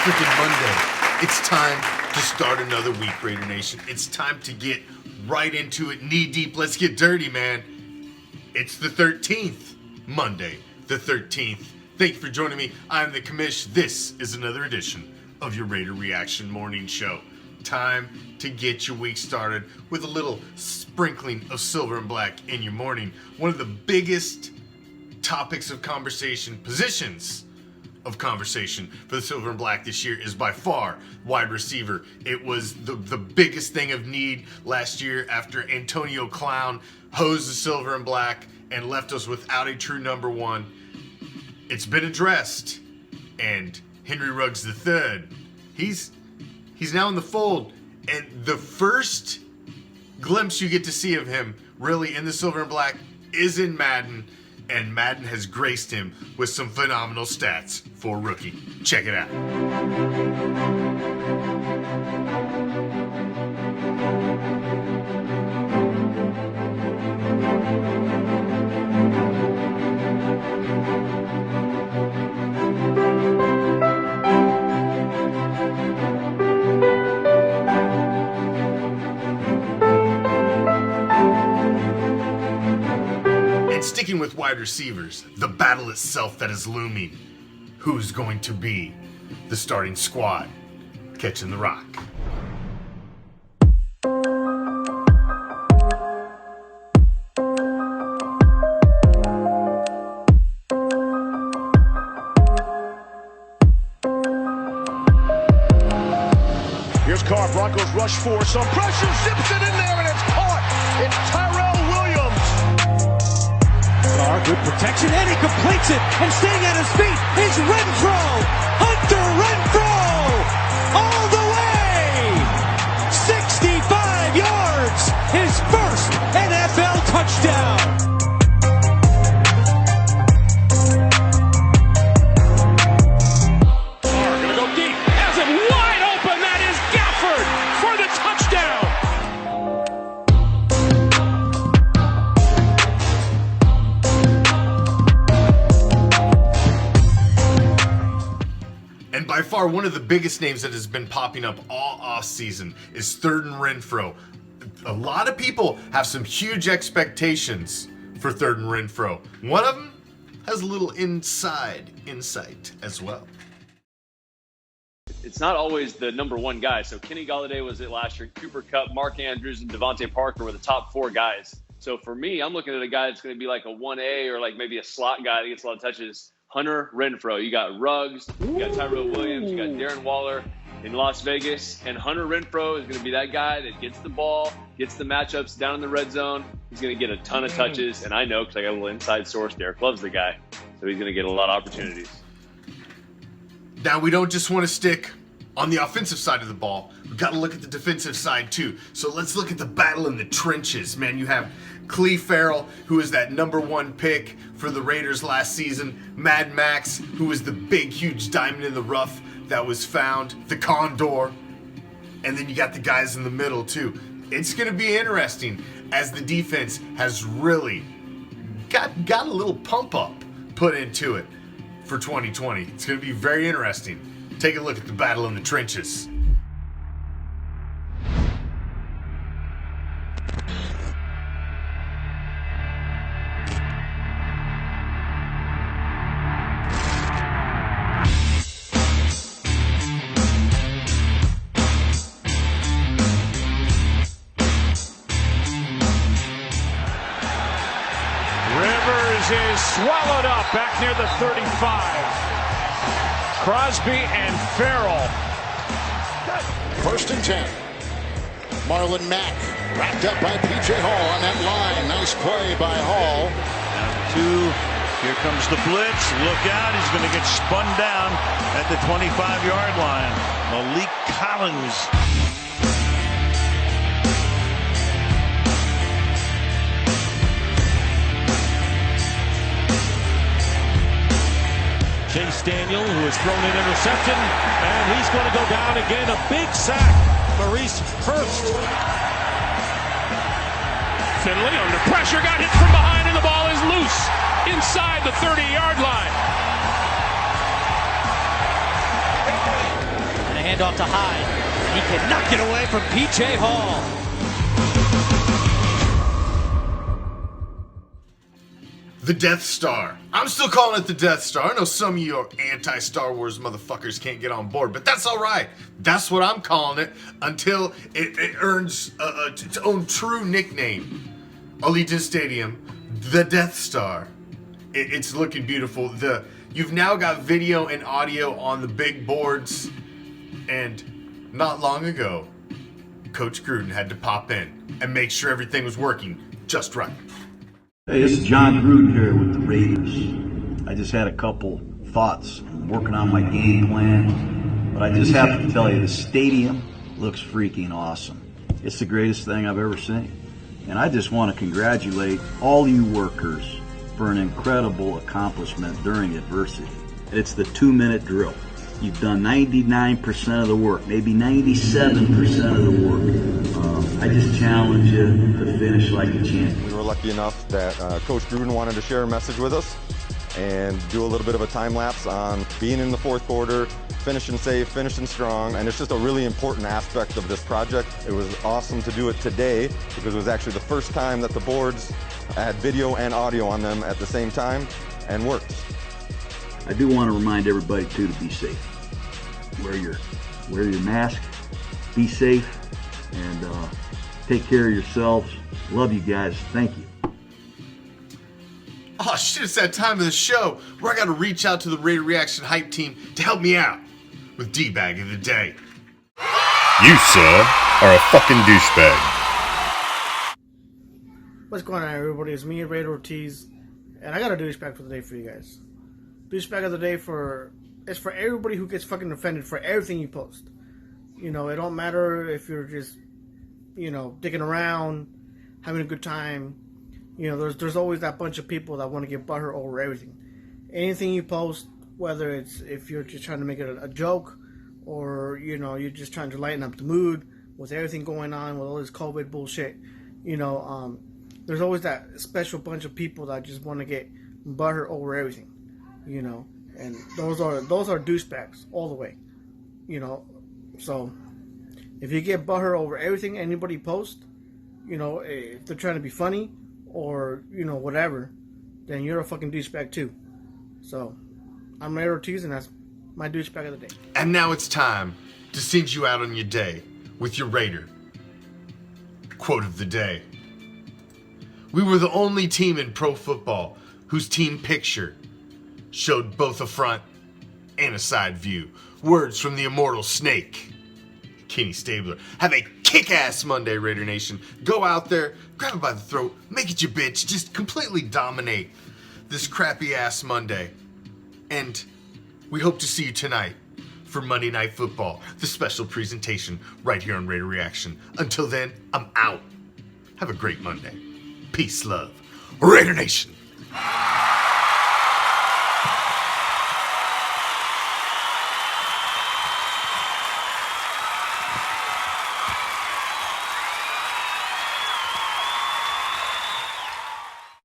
freaking Monday. It's time to start another week, Raider Nation. It's time to get right into it, knee deep. Let's get dirty, man. It's the 13th, Monday, the 13th. Thank you for joining me. I'm the commish. This is another edition of your Raider Reaction Morning Show. Time to get your week started with a little sprinkling of silver and black in your morning. One of the biggest topics of conversation, positions of conversation for the silver and black this year is by far wide receiver. It was the biggest thing of need last year after Antonio Clown hosed the silver and black and left us without a true number one. It's been addressed, and Henry Ruggs III, he's now in the fold, and the first glimpse you get to see of him really in the silver and black is in Madden, and Madden has graced him with some phenomenal stats for a rookie. Check it out. Sticking with wide receivers, the battle itself that is looming. Who's going to be the starting squad catching the rock? Here's Carr, Broncos rush for some pressure, zips it in there, and it's caught. It's Tyrell Williams. Good protection, and he completes it, and sitting at his feet is Renfro! Hunter Renfro! All the way! 65 yards! His first NFL touchdown! Gonna go deep, has it wide open, that is Gafford for the touchdown! And by far, one of the biggest names that has been popping up all offseason is Thurman Renfro. A lot of people have some huge expectations for Thurman Renfro. One of them has a little insight as well. It's not always the number one guy. So Kenny Golladay was it last year. Cooper Kupp, Mark Andrews, and Devontae Parker were the top four guys. So for me, I'm looking at a guy that's going to be like a 1A or like maybe a slot guy that gets a lot of touches. Hunter Renfro. You got Ruggs, you got Tyrell Williams, you got Darren Waller in Las Vegas, and Hunter Renfro is going to be that guy that gets the ball, gets the matchups down in the red zone. He's going to get a ton of touches, and I know because I got a little inside source. Derek loves the guy, so he's going to get a lot of opportunities. Now, we don't just want to stick on the offensive side of the ball. We've got to look at the defensive side too. So let's look at the battle in the trenches, man. You have Cleve Farrell, who is that number one pick for the Raiders last season. Mad Max, who is the big, huge diamond in the rough that was found. The Condor. And then you got the guys in the middle too. It's going to be interesting as the defense has really got a little pump up put into it for 2020. It's going to be very interesting. Take a look at the battle in the trenches. Is swallowed up back near the 35. Crosby and Farrell. 1st and 10. Marlon Mack wrapped up by P.J. Hall on that line. Nice play by Hall. Down 2. Here comes the blitz. Look out. He's going to get spun down at the 25-yard line. Malik Collins. Chase Daniel, who has thrown an interception, and he's going to go down again. A big sack. Maurice Hurst. Finley under pressure, got hit from behind, and the ball is loose inside the 30-yard line. handoff to Hyde. He cannot get away from P.J. Hall. The Death Star. I'm still calling it the Death Star. I know some of you anti-Star Wars motherfuckers can't get on board, but that's all right. That's what I'm calling it until it earns its own true nickname. Allegiant Stadium, the Death Star. It's looking beautiful. You've now got video and audio on the big boards, and not long ago, Coach Gruden had to pop in and make sure everything was working just right. Hey, this is John Gruden here with the Raiders. I just had a couple thoughts. I'm working on my game plan, but I just have to tell you, the stadium looks freaking awesome. It's the greatest thing I've ever seen. And I just want to congratulate all you workers for an incredible accomplishment during adversity. It's the 2-minute drill. You've done 99% of the work, maybe 97% of the work. I just challenge you to finish like a champion. We were lucky enough that Coach Gruden wanted to share a message with us and do a little bit of a time lapse on being in the fourth quarter, finishing safe, finishing strong, and it's just a really important aspect of this project. It was awesome to do it today because it was actually the first time that the boards had video and audio on them at the same time and worked. I do want to remind everybody too to be safe. Wear your mask, be safe, and take care of yourselves. Love you guys. Thank you. Oh shit, it's that time of the show where I gotta reach out to the Raider Reaction hype team to help me out with D-Bag of the Day. You, sir, are a fucking douchebag. What's going on, everybody? It's me, Raider Ortiz, and I got a douchebag for the day for you guys. Douchebag of the day is for everybody who gets fucking offended for everything you post. You know, it don't matter if you're just, dicking around, having a good time. You know, there's always that bunch of people that want to get butthurt over everything. Anything you post, whether it's if you're just trying to make it a joke, or you're just trying to lighten up the mood with everything going on with all this COVID bullshit. There's always that special bunch of people that just want to get butthurt over everything. And those are douchebags all the way. So if you get butthurt over everything anybody posts, if they're trying to be funny or whatever, then you're a fucking douchebag too. So I'm Raider Ortiz, and that's my douchebag of the day. And now it's time to send you out on your day with your Raider quote of the day. We were the only team in pro football whose team picture showed both a front and a side view. Words from the immortal Snake, Kenny Stabler. Have a kick-ass Monday, Raider Nation. Go out there, grab it by the throat, make it your bitch, just completely dominate this crappy-ass Monday. And we hope to see you tonight for Monday Night Football, the special presentation right here on Raider Reaction. Until then, I'm out. Have a great Monday. Peace, love. Raider Nation.